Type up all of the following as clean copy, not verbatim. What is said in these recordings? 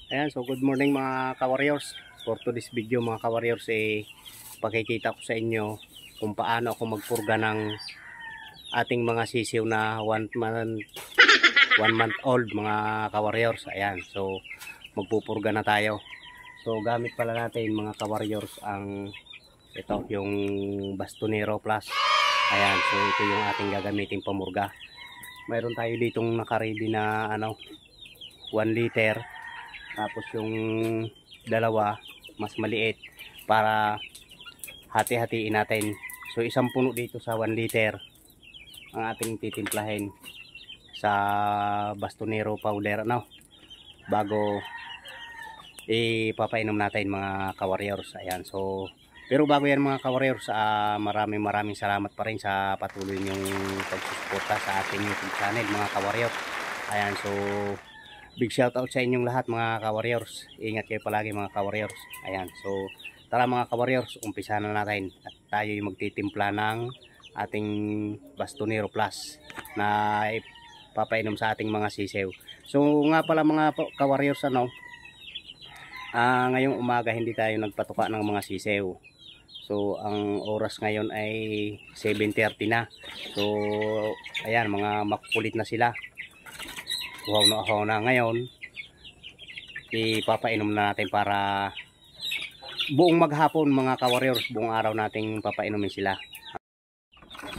Ayan, so good morning mga ka-warriors. For today's video mga ka-warriors, pakikita ko sa inyo kung paano ako magpurga ng ating mga sisiw na 1 month old mga ka-warriors. Ayan, so magpupurga na tayo. So gamit pala natin mga ka-warriors ang ito, yung Bastonero Plus. Ayan, so ito yung ating gagamitin pamurga. Mayroon tayo ditong naka-ready na 1 liter. Tapos yung dalawa mas maliit para hati-hatiin natin. So isang puno dito sa 1 liter ang ating titimplahin sa Bastonero powder bago ipapainom natin mga ka-warriors. Ayan, so pero bago yan mga ka-warriors, maraming salamat pa rin sa patuloy nyong pagsusuporta sa ating YouTube channel mga ka-warriors. Ayan, so big shout out sa inyong lahat mga ka-warriors. Ingat kayo palagi mga ka-warriors. Ayan, so tara mga ka-warriors, umpisa na natin at tayo yung magtitimpla ng ating Bastonero Plus na ipapainom sa ating mga sisew. So nga pala mga ka-warriors, ngayong umaga hindi tayo nagpatuka ng mga sisew. So ang oras ngayon ay 7:30 na. So ayan, mga makukulit na sila. Uhaw na ngayon. Ipapainom na natin para buong maghapon mga ka-warriors, buong araw nating papainumin sila.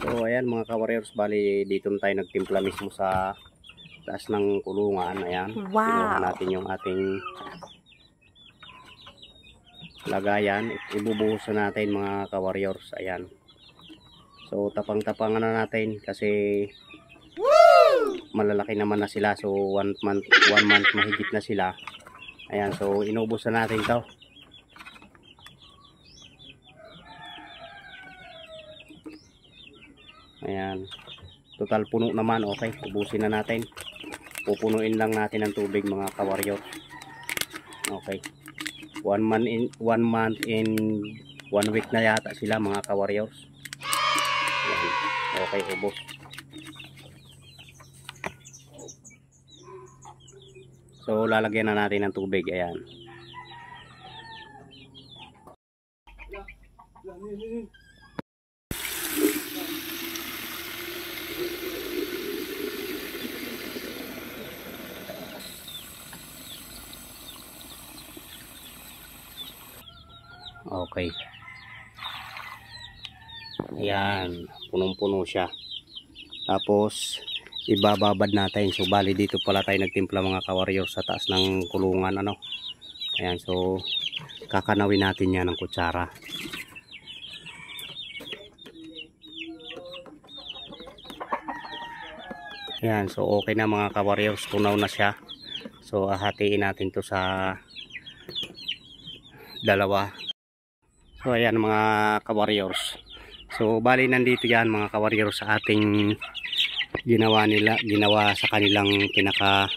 So ayan mga ka-warriors, bali dito tayo nagtimpla mismo sa taas ng kulungan. Ayan, kinuha natin yung ating lagayan, ibubuhos na natin mga ka-warriors. Ayan, so tapang-tapangan na natin kasi malalaki naman na sila. So 1 month mahigit na sila. Ayan, so inubos na natin to. Ayan, total puno naman. Okay, ubusin na natin. Pupunuin lang natin ng tubig mga ka-warriors. Okay, 1 month in 1 week na yata sila mga ka-warriors. Okay, ubos. So lalagyan na natin ng tubig. Ayan, okay. Ayan, punong-puno siya. Tapos ibababad natin. So bali dito pala tayo nagtimpla mga ka-warriors sa taas ng kulungan. Ayan, so kakanawin natin yan ng kutsara. Ayan, so okay na mga ka-warriors, tunaw na siya. So hatiin natin to sa dalawa. So ayan mga ka-warriors, so bali nandito yan mga ka-warriors sa ating ginawa sa kanilang pinaka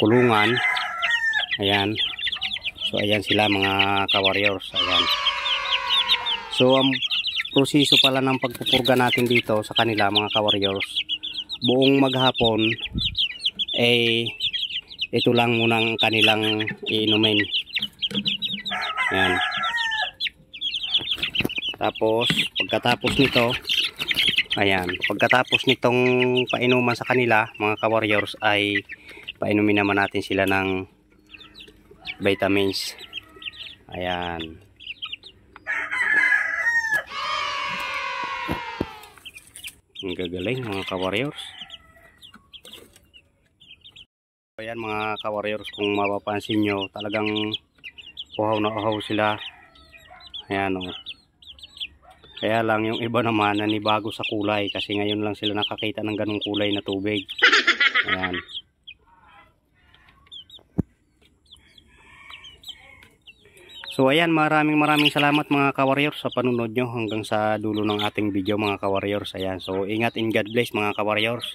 kulungan. Ayan, so ayan sila mga ka-warriors. Ayan, so ang proseso pala ng pagpupurga natin dito sa kanila mga ka-warriors, buong maghapon ito lang munang kanilang iinumin. Ayan, tapos pagkatapos nito, ayan, pagkatapos nitong painuman sa kanila mga ka-warriors, ay painumin naman natin sila ng vitamins. Ayan, ang gagaling mga ka-warriors. Ayan mga ka-warriors, kung mapapansin nyo, talagang uhaw na uhaw sila. Ayan, kaya lang yung iba naman nanibago sa kulay kasi ngayon lang sila nakakita ng ganung kulay na tubig. Ayan, so ayan, maraming salamat mga ka-warriors sa panunod nyo hanggang sa dulo ng ating video mga ka-warriors. Ayan, so ingat and God bless mga ka-warriors.